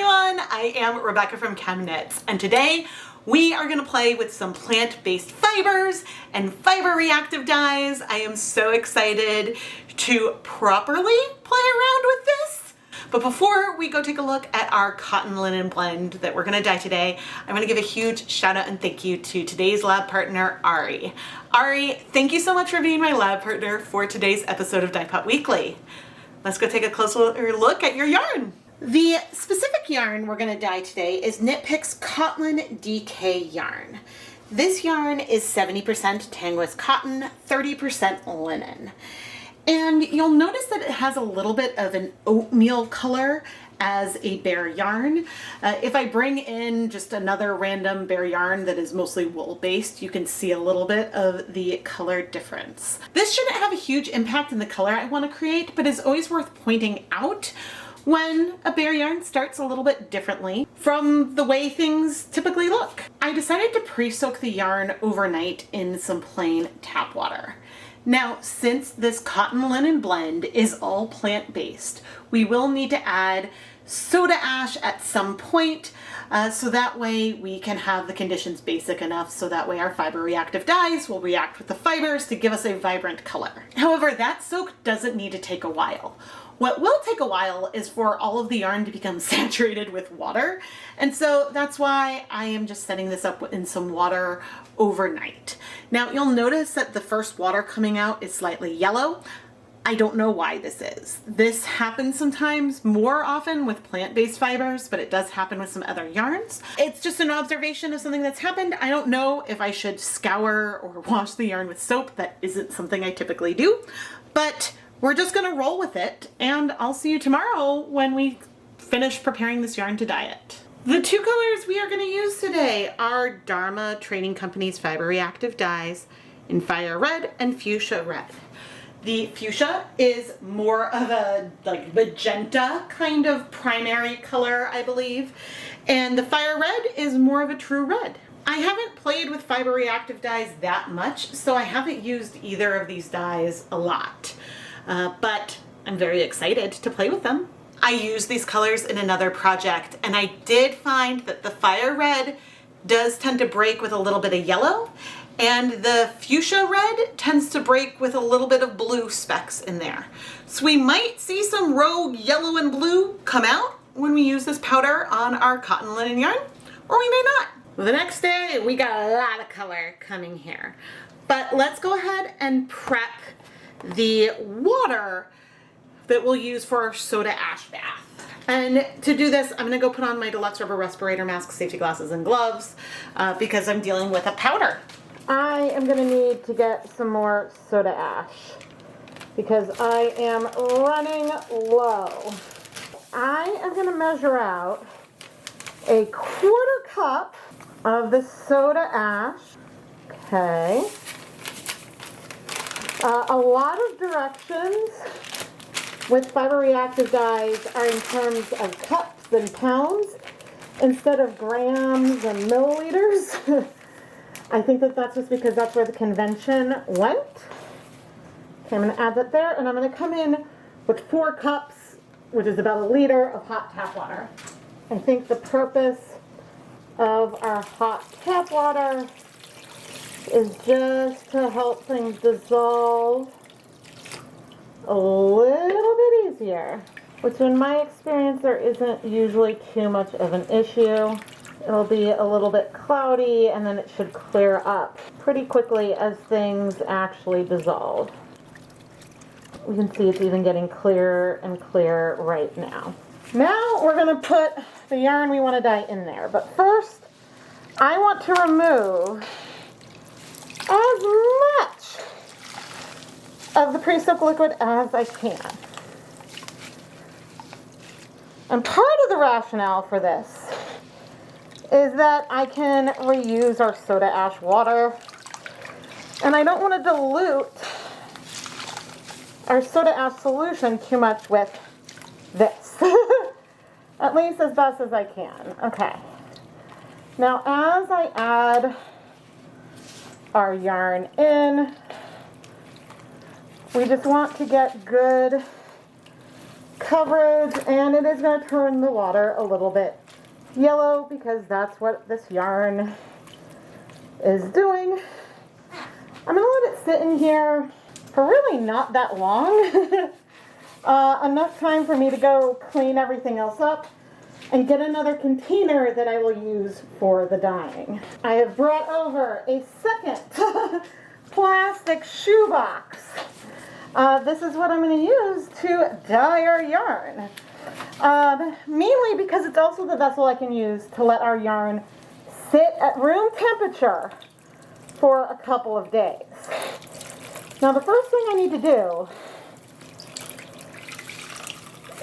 everyone, I am Rebecca from ChemKnits, and today we are going to play with some plant-based fibers and fiber reactive dyes. I am so excited to properly play around with this. But before we go take a look at our cotton linen blend that we're going to dye today, I'm going to give a huge shout out and thank you to today's lab partner, Ari. Ari, thank you so much for being my lab partner for today's episode of Dyepot Weekly. Let's go take a closer look at your yarn. The specific yarn we're going to dye today is Knit Picks Cotton DK yarn. This yarn is 70% Tanguis cotton, 30% linen. And you'll notice that it has a little bit of an oatmeal color as a bare yarn. If I bring in just another random bare yarn that is mostly wool based, you can see a little bit of the color difference. This shouldn't have a huge impact in the color I want to create, but is always worth pointing out when a bare yarn starts a little bit differently from the way things typically look. I decided to pre-soak the yarn overnight in some plain tap water. Now, since this cotton linen blend is all plant-based, we will need to add soda ash at some point, so that way we can have the conditions basic enough so that way our fiber reactive dyes will react with the fibers to give us a vibrant color. However, that soak doesn't need to take a while. What will take a while is for all of the yarn to become saturated with water, and so that's why I am just setting this up in some water overnight. Now you'll notice that the first water coming out is slightly yellow. I don't know why this is. This happens sometimes more often with plant-based fibers, but it does happen with some other yarns. It's just an observation of something that's happened. I don't know if I should scour or wash the yarn with soap. That isn't something I typically do, but we're just gonna roll with it, and I'll see you tomorrow when we finish preparing this yarn to dye it. The two colors we are gonna use today are Dharma Trading Company's Fiber Reactive Dyes in Fire Red and Fuchsia Red. The fuchsia is more of a like magenta kind of primary color, I believe, and the fire red is more of a true red. I haven't played with fiber reactive dyes that much, so I haven't used either of these dyes a lot, but I'm very excited to play with them. I used these colors in another project, and I did find that the fire red does tend to break with a little bit of yellow, and the fuchsia red tends to break with a little bit of blue specks in there. So we might see some rogue yellow and blue come out when we use this powder on our cotton linen yarn, or we may not. The next day, we got a lot of color coming here. But let's go ahead and prep the water that we'll use for our soda ash bath. And to do this, I'm gonna go put on my deluxe rubber respirator mask, safety glasses, and gloves because I'm dealing with a powder. I am gonna need to get some more soda ash because I am running low. I am gonna measure out a 1/4 cup of the soda ash. Okay. A lot of directions with fiber reactive dyes are in terms of cups and pounds instead of grams and milliliters. I think that that's just because that's where the convention went. Okay, I'm going to add that there, and I'm going to come in with 4 cups, which is about 1 liter of hot tap water. I think the purpose of our hot tap water is just to help things dissolve a little bit easier, which in my experience there isn't usually too much of an issue. It'll be a little bit cloudy and then it should clear up pretty quickly as things actually dissolve. You can see it's even getting clearer and clearer right now. Now we're going to put the yarn we want to dye in there, but first I want to remove as much of the pre-soak liquid as I can. And part of the rationale for this is that I can reuse our soda ash water, and I don't want to dilute our soda ash solution too much with this. At least as best as I can. Okay. Now as I add our yarn in, we just want to get good coverage, and it is going to turn the water a little bit yellow because that's what this yarn is doing. I'm going to let it sit in here for really not that long. Enough time for me to go clean everything else up and get another container that I will use for the dyeing. I have brought over a second plastic shoebox. This is what I'm going to use to dye our yarn. Mainly because it's also the vessel I can use to let our yarn sit at room temperature for a couple of days. Now the first thing I need to do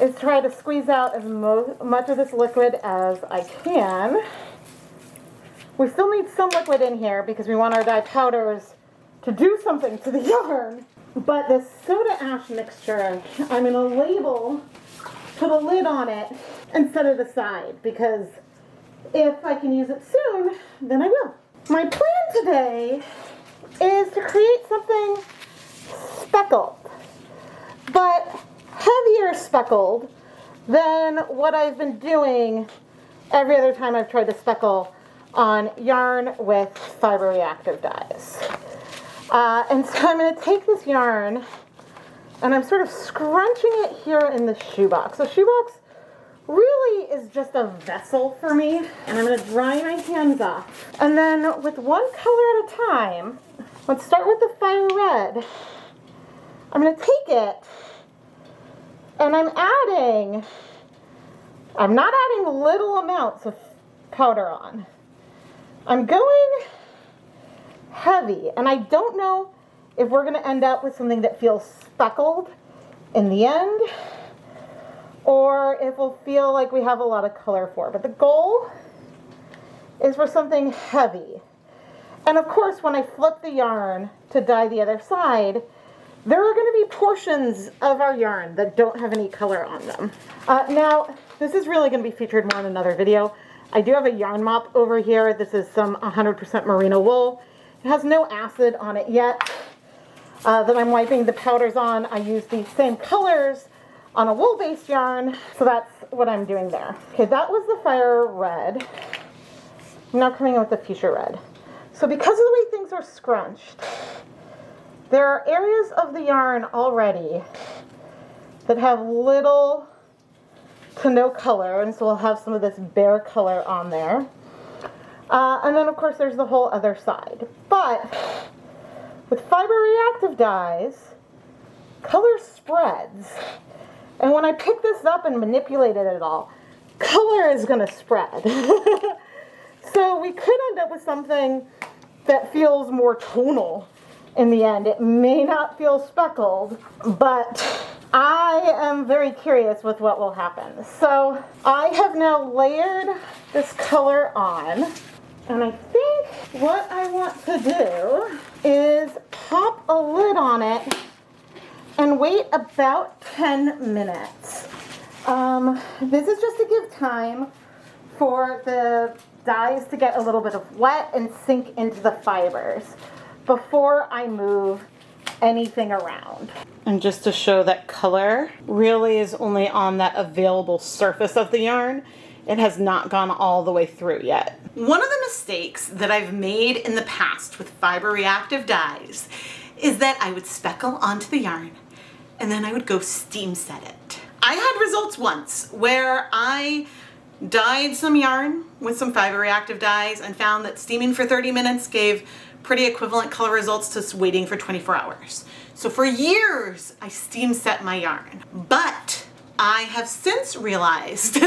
is try to squeeze out as much of this liquid as I can. We still need some liquid in here because we want our dye powders to do something to the yarn. But this soda ash mixture, I'm going to label, put a lid on it, and set it aside because if I can use it soon, then I will. My plan today is to create something speckled, but heavier speckled than what I've been doing every other time I've tried to speckle on yarn with fiber reactive dyes. And so I'm going to take this yarn and I'm sort of scrunching it here in the shoebox. The shoebox really is just a vessel for me, and I'm going to dry my hands off. And then with one color at a time, let's start with the fire red. I'm going to take it and I'm not adding little amounts of powder on. I'm going heavy, and I don't know if we're going to end up with something that feels speckled in the end, or if we'll feel like we have a lot of color for it. But the goal is for something heavy. And of course, when I flip the yarn to dye the other side, there are going to be portions of our yarn that don't have any color on them. Now, this is really going to be featured more in another video. I do have a yarn mop over here. This is some 100% merino wool. It has no acid on it yet that I'm wiping the powders on. I use these same colors on a wool-based yarn, so that's what I'm doing there. Okay, that was the fire red. I'm now coming in with the fuchsia red. So because of the way things are scrunched, there are areas of the yarn already that have little to no color, and so we'll have some of this bare color on there. And then of course there's the whole other side. But with fiber reactive dyes, color spreads. And when I pick this up and manipulate it at all, color is going to spread. So we could end up with something that feels more tonal in the end. It may not feel speckled, but I am very curious with what will happen. So I have now layered this color on, and I think what I want to do is pop a lid on it and wait about 10 minutes. This is just to give time for the dyes to get a little bit of wet and sink into the fibers before I move anything around. And just to show that color really is only on that available surface of the yarn. It has not gone all the way through yet. One of the mistakes that I've made in the past with fiber reactive dyes is that I would speckle onto the yarn and then I would go steam set it. I had results once where I dyed some yarn with some fiber reactive dyes and found that steaming for 30 minutes gave pretty equivalent color results to waiting for 24 hours. So for years, I steam set my yarn. But I have since realized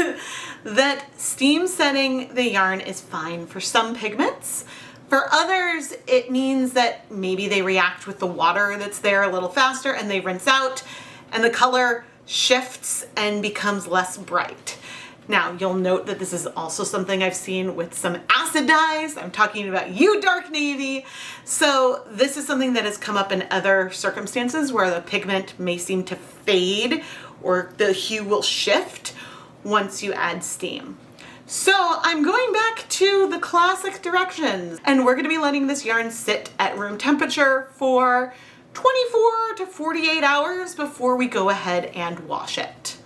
that steam setting the yarn is fine for some pigments. For others, it means that maybe they react with the water that's there a little faster and they rinse out and the color shifts and becomes less bright. Now, you'll note that this is also something I've seen with some acid dyes. I'm talking about you, dark navy. So this is something that has come up in other circumstances where the pigment may seem to fade or the hue will shift once you add steam. So I'm going back to the classic directions, and we're going to be letting this yarn sit at room temperature for 24 to 48 hours before we go ahead and wash it.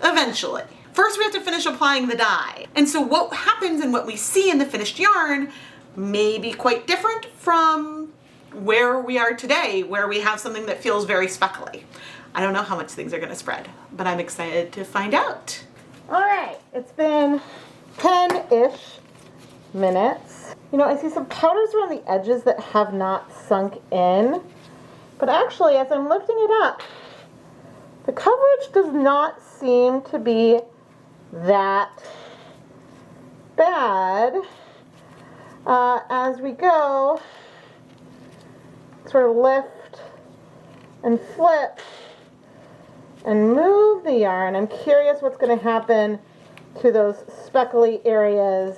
eventually. First, we have to finish applying the dye. And so what happens and what we see in the finished yarn may be quite different from where we are today, where we have something that feels very speckly. I don't know how much things are gonna spread, but I'm excited to find out. All right, it's been 10-ish minutes. You know, I see some powders around the edges that have not sunk in, but actually, as I'm lifting it up, the coverage does not seem to be that bad. As we go, sort of lift and flip and move the yarn. I'm curious what's going to happen to those speckly areas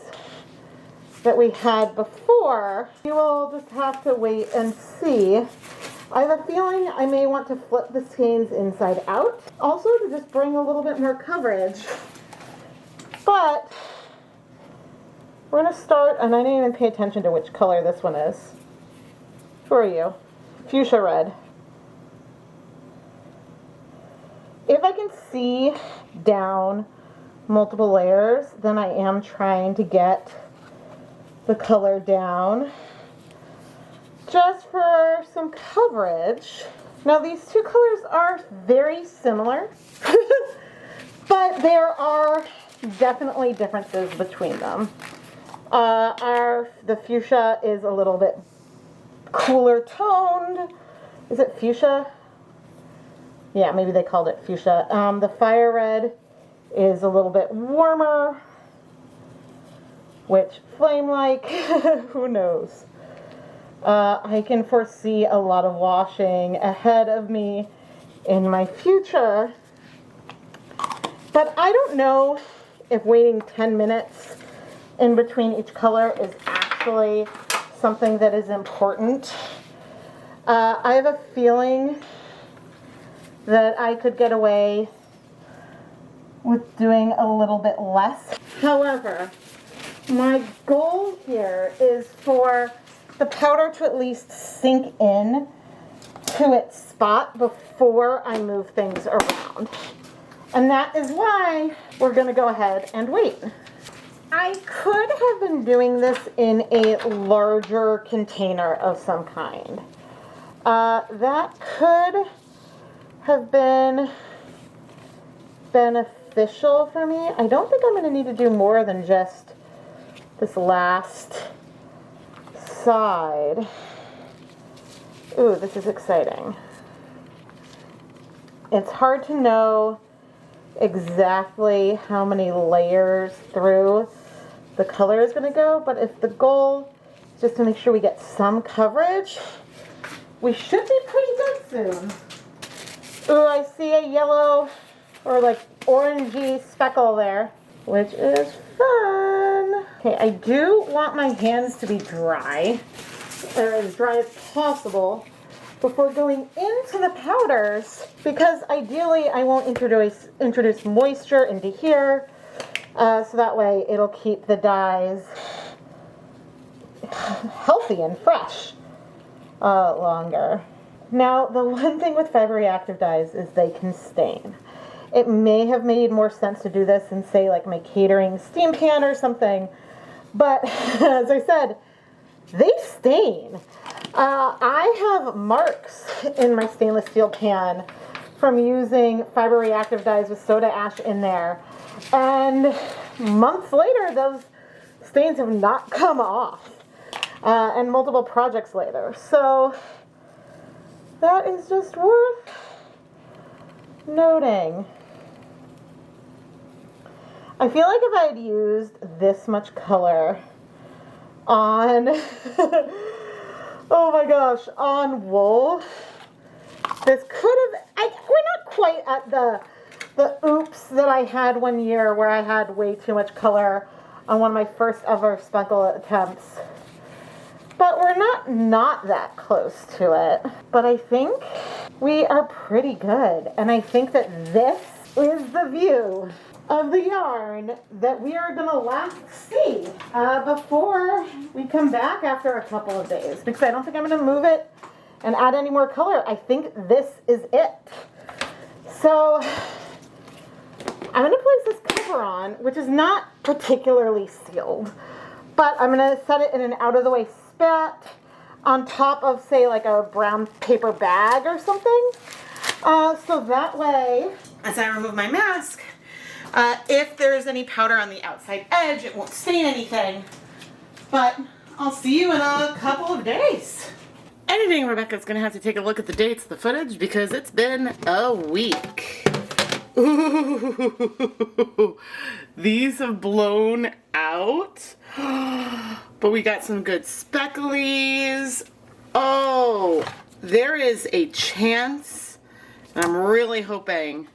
that we had before. You will just have to wait and see. I have a feeling I may want to flip the skeins inside out, also to just bring a little bit more coverage. But we're going to start, and I didn't even pay attention to which color this one is. Who are you? Fuchsia red. If I can see down multiple layers, then I am trying to get the color down just for some coverage. Now these two colors are very similar, but there are definitely differences between them. The fuchsia is a little bit cooler toned. Is it fuchsia? Yeah, maybe they called it fuchsia. The fire red is a little bit warmer, which flame-like, who knows. I can foresee a lot of washing ahead of me in my future, but I don't know if waiting 10 minutes in between each color is actually something that is important. I have a feeling that I could get away with doing a little bit less. However, my goal here is for the powder to at least sink in to its spot before I move things around. And that is why we're going to go ahead and wait. I could have been doing this in a larger container of some kind. That could have been beneficial for me. I don't think I'm going to need to do more than just this last side. Ooh, this is exciting. It's hard to know exactly how many layers through the color is going to go, but if the goal is just to make sure we get some coverage, we should be pretty good soon. Ooh, I see a yellow or like orangey speckle there, which is fun. Okay, I do want my hands to be dry, or as dry as possible, before going into the powders, because ideally I won't introduce moisture into here, so that way it'll keep the dyes healthy and fresh longer. Now, the one thing with fiber reactive dyes is they can stain. It may have made more sense to do this in, say, like my catering steam pan or something, but as I said, they stain. I have marks in my stainless steel pan from using fiber reactive dyes with soda ash in there, and months later those stains have not come off, and multiple projects later. So that is just worth noting. I feel like if I had used this much color on, oh my gosh, on wool, this could have, we're not quite at the oops that I had one year where I had way too much color on one of my first ever speckle attempts. But we're not that close to it. But I think we are pretty good. And I think that this is the view of the yarn that we are gonna last see before we come back after a couple of days. Because I don't think I'm gonna move it and add any more color. I think this is it. So I'm going to place this cover on, which is not particularly sealed, but I'm going to set it in an out-of-the-way spot on top of, say, like a brown paper bag or something. So that way, as I remove my mask, if there's any powder on the outside edge, it won't stain anything. But I'll see you in a couple of days. Editing Rebecca's gonna have to take a look at the dates of the footage because it's been a week. Ooh, these have blown out. But we got some good specklies. Oh, there is a chance, and I'm really hoping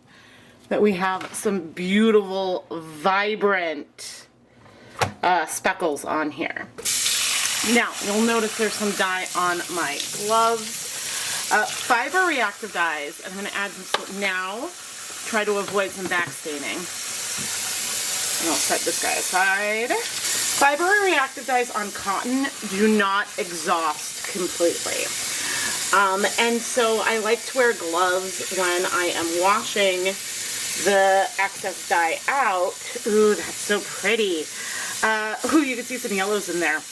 that we have some beautiful, vibrant speckles on here. Now, you'll notice there's some dye on my gloves. Fiber reactive dyes. I'm going to add some now. Try to avoid some back staining. And I'll set this guy aside. Fiber reactive dyes on cotton do not exhaust completely. And so I like to wear gloves when I am washing the excess dye out. Ooh, that's so pretty. Ooh, you can see some yellows in there.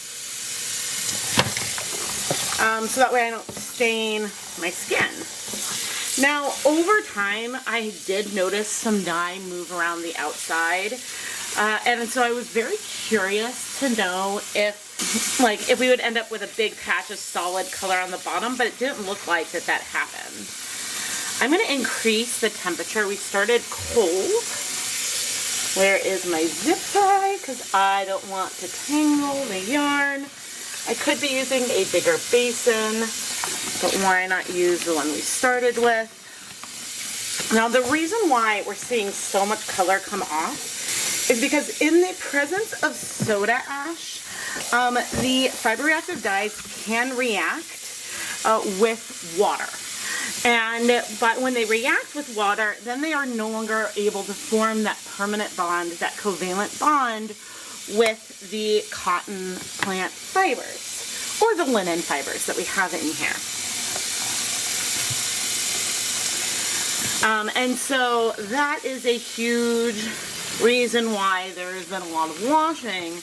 So that way I don't stain my skin. Now, over time, I did notice some dye move around the outside. And so I was very curious to know if we would end up with a big patch of solid color on the bottom, but it didn't look like that happened. I'm going to increase the temperature. We started cold. Where is my zip tie? Because I don't want to tangle the yarn. I could be using a bigger basin, but why not use the one we started with? Now, the reason why we're seeing so much color come off is because in the presence of soda ash, the fiber reactive dyes can react with water. But when they react with water, then they are no longer able to form that permanent bond, that covalent bond with the cotton plant fibers or the linen fibers that we have in here. And so that is a huge reason why there's been a lot of washing.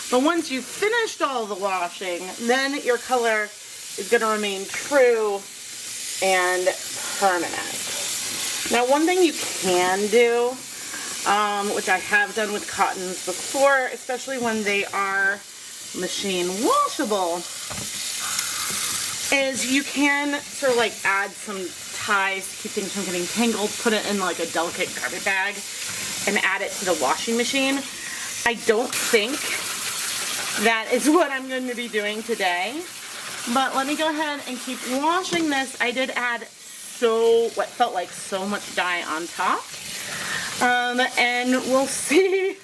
But once you've finished all the washing, then your color is going to remain true and permanent. Now, one thing you can do, which I have done with cottons before, especially when they are machine washable, is you can sort of like add some ties to keep things from getting tangled, put it in like a delicate carpet bag, and add it to the washing machine. I don't think that is what I'm going to be doing today, but let me go ahead and keep washing this. I did add what felt like so much dye on top, and we'll see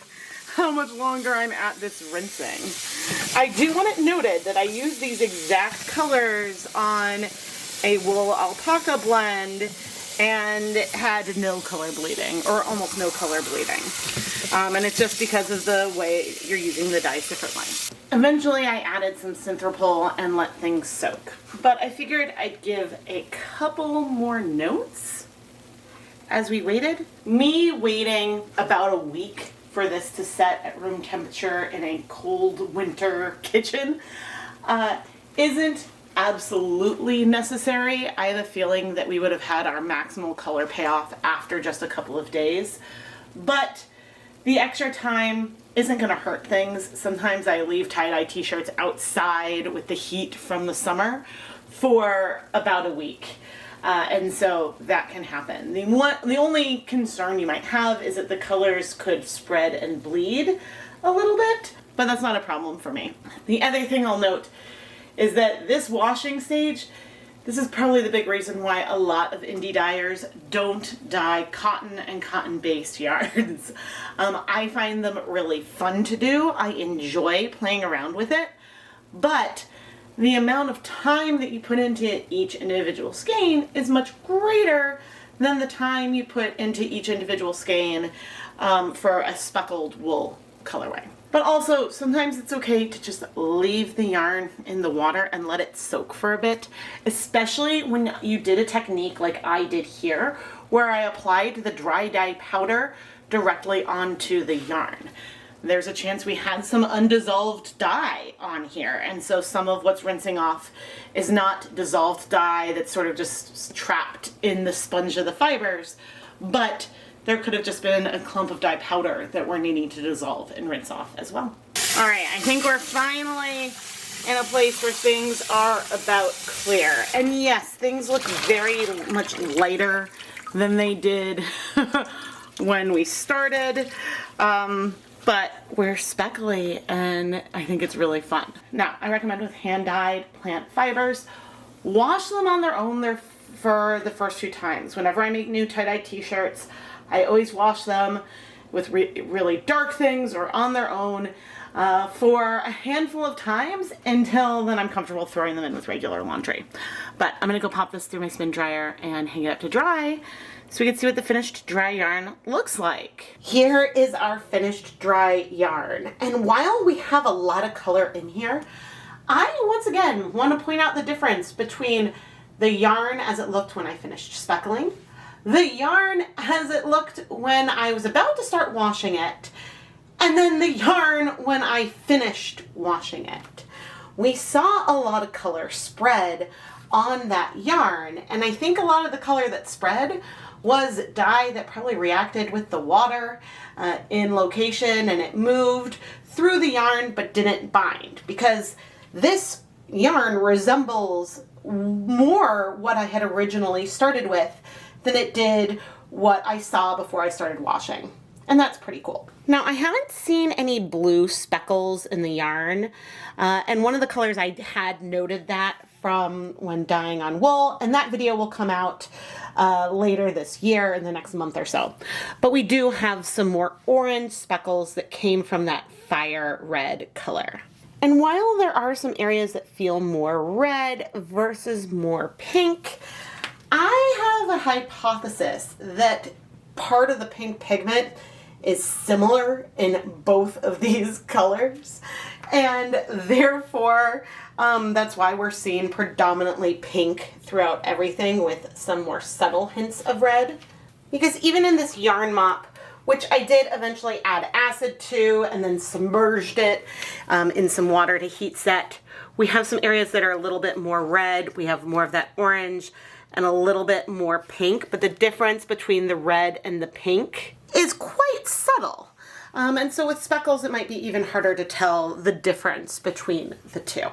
how much longer I'm at this rinsing. I do want it noted that I used these exact colors on a wool alpaca blend and had no color bleeding, or almost no color bleeding. And it's just because of the way you're using the dyes differently. Eventually I added some Synthropol and let things soak. But I figured I'd give a couple more notes as we waited. Me waiting about a week for this to set at room temperature in a cold winter kitchen isn't absolutely necessary. I have a feeling that we would have had our maximal color payoff after just a couple of days, but the extra time isn't going to hurt things. Sometimes I leave tie-dye t-shirts outside with the heat from the summer for about a week, and so that can happen. The only concern you might have is that the colors could spread and bleed a little bit, but that's not a problem for me. The other thing I'll note is that this washing stage, this is probably the big reason why a lot of indie dyers don't dye cotton and cotton-based yarns. I find them really fun to do. I enjoy playing around with it, but the amount of time that you put into each individual skein is much greater than the time you put into each individual skein for a speckled wool colorway. But also, sometimes it's okay to just leave the yarn in the water and let it soak for a bit, especially when you did a technique like I did here, where I applied the dry dye powder directly onto the yarn. There's a chance we had some undissolved dye on here, and so some of what's rinsing off is not dissolved dye that's sort of just trapped in the sponge of the fibers, but there could have just been a clump of dye powder that we're needing to dissolve and rinse off as well. All right, I think we're finally in a place where things are about clear. And yes, things look very much lighter than they did when we started. But we're speckly and I think it's really fun. Now, I recommend with hand-dyed plant fibers, wash them on their own for the first few times. Whenever I make new tie-dye t-shirts, I always wash them with really dark things or on their own for a handful of times until then I'm comfortable throwing them in with regular laundry. But I'm gonna go pop this through my spin dryer and hang it up to dry so we can see what the finished dry yarn looks like. Here is our finished dry yarn. And while we have a lot of color in here, I once again want to point out the difference between the yarn as it looked when I finished speckling, the yarn as it looked when I was about to start washing it, and then the yarn when I finished washing it. We saw a lot of color spread on that yarn, and I think a lot of the color that spread was dye that probably reacted with the water in location, and it moved through the yarn but didn't bind, because this yarn resembles more what I had originally started with than it did what I saw before I started washing. And that's pretty cool. Now, I haven't seen any blue speckles in the yarn, and one of the colors I had noted that from when dyeing on wool, and that video will come out later this year in the next month or so. But we do have some more orange speckles that came from that fire red color. And while there are some areas that feel more red versus more pink, I have a hypothesis that part of the pink pigment is similar in both of these colors, and therefore that's why we're seeing predominantly pink throughout everything with some more subtle hints of red. Because even in this yarn mop, which I did eventually add acid to and then submerged it in some water to heat set, we have some areas that are a little bit more red, we have more of that orange, and a little bit more pink, but the difference between the red and the pink is quite subtle. And so with speckles, it might be even harder to tell the difference between the two.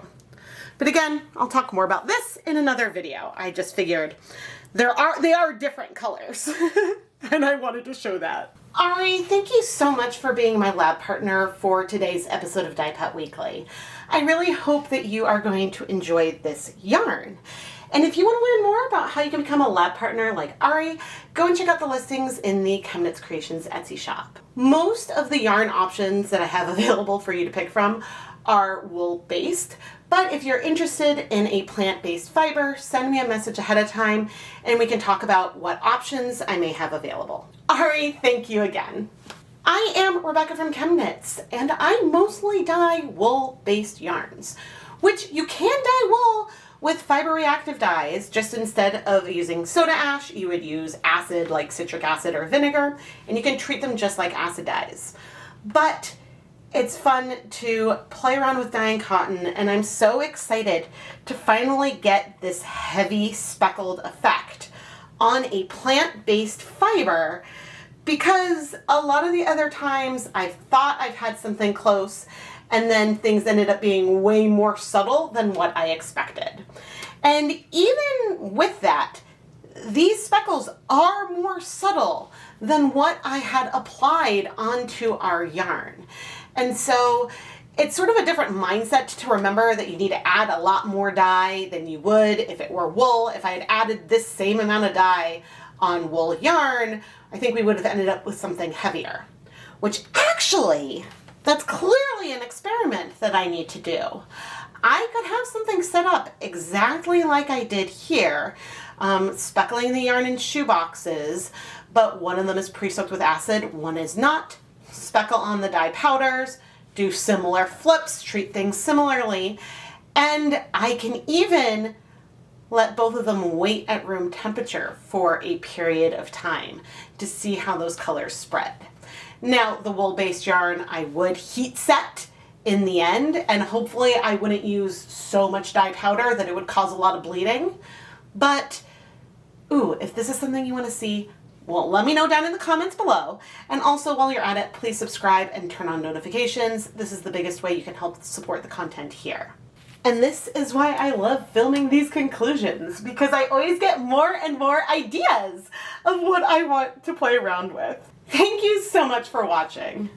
But again, I'll talk more about this in another video. I just figured they are different colors, and I wanted to show that. Ari, thank you so much for being my lab partner for today's episode of Dyepot Weekly. I really hope that you are going to enjoy this yarn. And if you want to learn more about how you can become a lab partner like Ari, go and check out the listings in the ChemKnits Creations Etsy shop. Most of the yarn options that I have available for you to pick from are wool-based, but if you're interested in a plant-based fiber, send me a message ahead of time and we can talk about what options I may have available. Ari, thank you again. I am Rebecca from ChemKnits, and I mostly dye wool-based yarns, which you can dye wool with fiber reactive dyes. Just instead of using soda ash, you would use acid like citric acid or vinegar, and you can treat them just like acid dyes. But it's fun to play around with dyeing cotton, and I'm so excited to finally get this heavy speckled effect on a plant-based fiber, because a lot of the other times I've thought I've had something close and then things ended up being way more subtle than what I expected. And even with that, these speckles are more subtle than what I had applied onto our yarn. And so it's sort of a different mindset to remember that you need to add a lot more dye than you would if it were wool. If I had added this same amount of dye on wool yarn, I think we would have ended up with something heavier, which actually, that's clearly an experiment that I need to do. I could have something set up exactly like I did here, speckling the yarn in shoe boxes, but one of them is pre-soaked with acid, one is not. Speckle on the dye powders, do similar flips, treat things similarly, and I can even let both of them wait at room temperature for a period of time to see how those colors spread. Now, the wool-based yarn I would heat set in the end, and hopefully I wouldn't use so much dye powder that it would cause a lot of bleeding. But, ooh, if this is something you want to see, well, let me know down in the comments below. And also, while you're at it, please subscribe and turn on notifications. This is the biggest way you can help support the content here. And this is why I love filming these conclusions, because I always get more and more ideas of what I want to play around with. Thank you so much for watching.